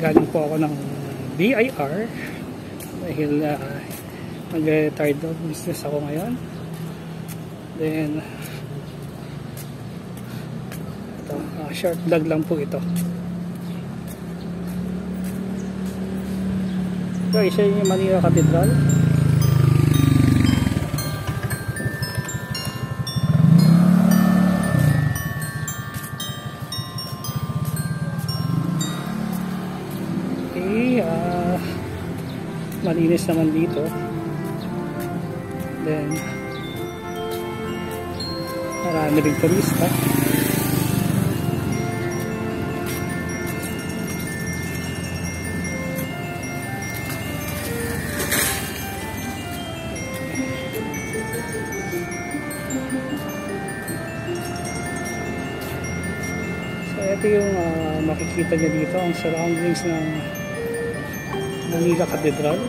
Galing po ako ng BIR dahil mag-retired business ako ngayon. Then ito, short vlog lang po ito. Guys, yun yung Manila Cathedral. Malinis naman dito. Then marami rin turista. So ito yung makikita nyo dito, ang surroundings ng Manila Cathedral.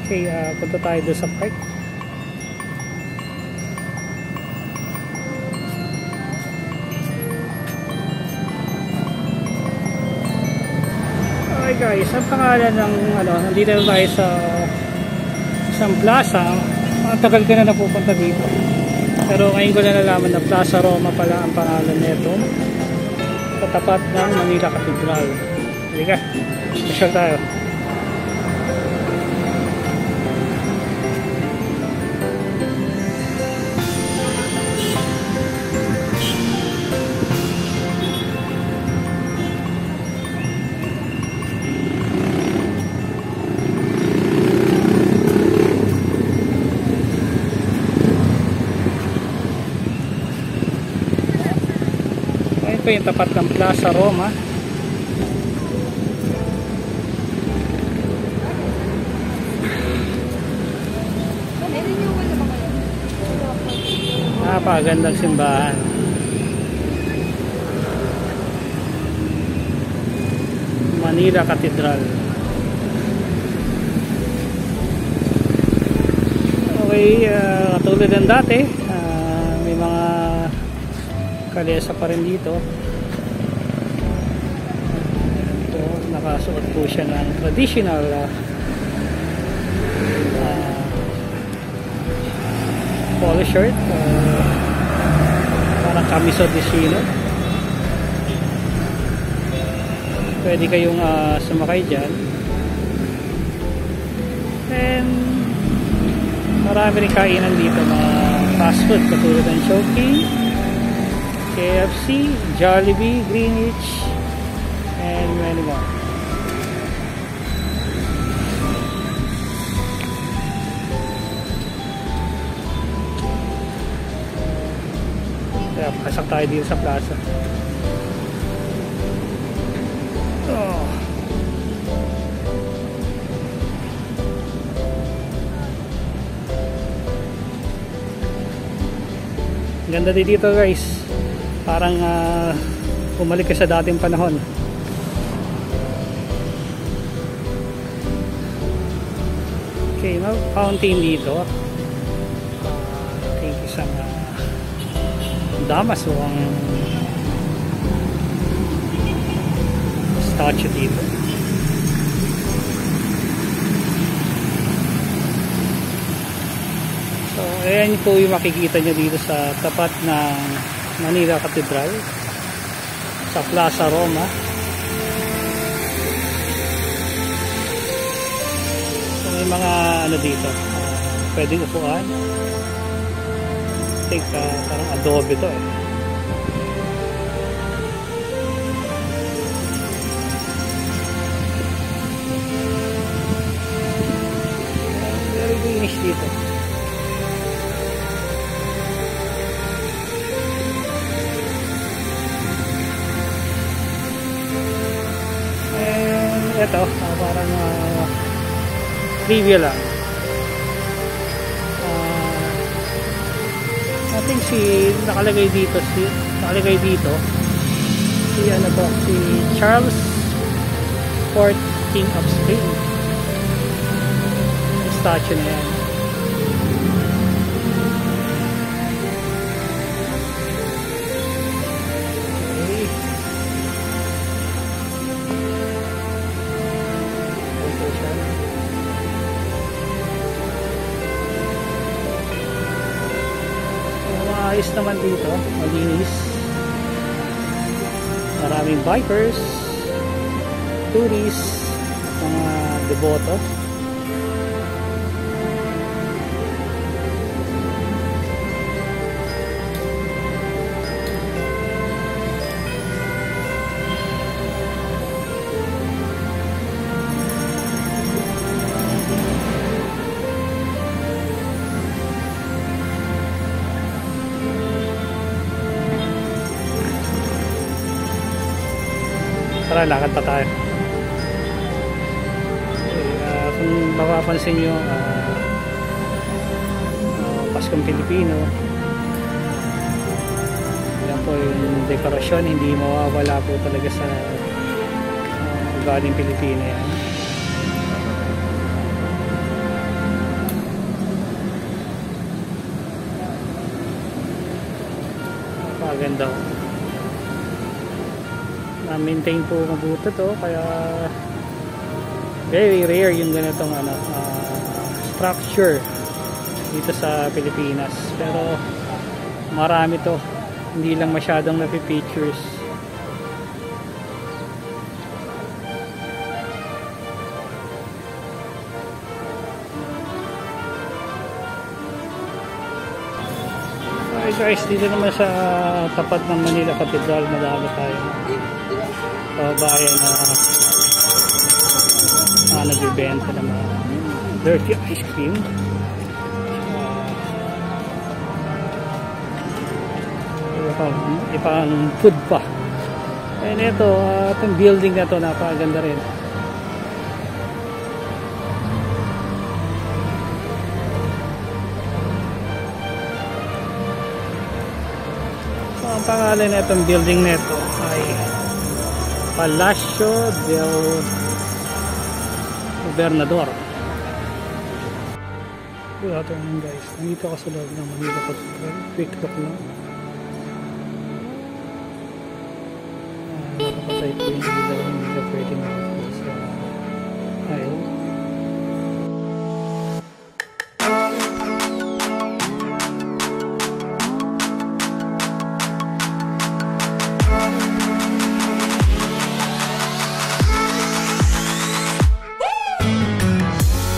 Okay, punta tayo doon sa park. Guys, ang pangalan ng nandito tayo sa isang plaza. Matagal ka na napupunta dito, pero ngayon ko na nalaman na Plaza Roma pala ang pangalan nito, katapat ng Manila Cathedral. Halika, masyal tayo. Ito yung tapat ng Plaza Roma. Napakagandang simbahan. Manila Cathedral. Okay, katulad ng dati, may mga kalesa pa rin dito. Ito, nakasuot po siya ng traditional polo shirt, parang kamiso de chino. Pwede kayong sumakay dyan. And marami rin kainan dito, mga fast food katulad ng Chowking, KFC, Jollibee, Greenwich, and many more. Kaya pasok tayo dito sa plaza. Oh. Ganda din dito guys. Parang bumalik ka sa dating panahon. Okay, may fountain dito. Okay, isang damas o ang statue dito. So, ayan po yung makikita nyo dito sa tapat ng Manila Cathedral sa Plaza Roma. So, may mga dito, pwedeng upuan. I think parang adobe to very greenish dito. Ito, parang trivia lang. I think nakalagay dito si Charles IV, King of Spain. Yung statue na yan. Ayos naman dito, malinis, maraming bikers, tourists, mga deboto. Tara, lakad pa tayo. Kung mapapansin nyo, Paskong Pilipino, yan po yung dekorasyon, hindi mawawala po talaga sa ugaling Pilipino yan. Napaganda ko. Na-maintain po mabuti to, kaya very rare yung ganitong structure dito sa Pilipinas, pero marami to, hindi lang masyadong napipictures. Okay guys, dito naman sa tapat ng Manila Cathedral, madami tayo bayan na nagbibenta ng mga dirty ice cream. Ipang food pa. And ito, itong building na to, napakaganda rin. So ang pangalan na itong building na ito ay Palacio del Gobernador. Good afternoon guys. Nandito ako sa loob ng Manila Cathedral. Quick look lang. Nakapatay po yung ilaw. Hindi na pwede makapos sa aisle.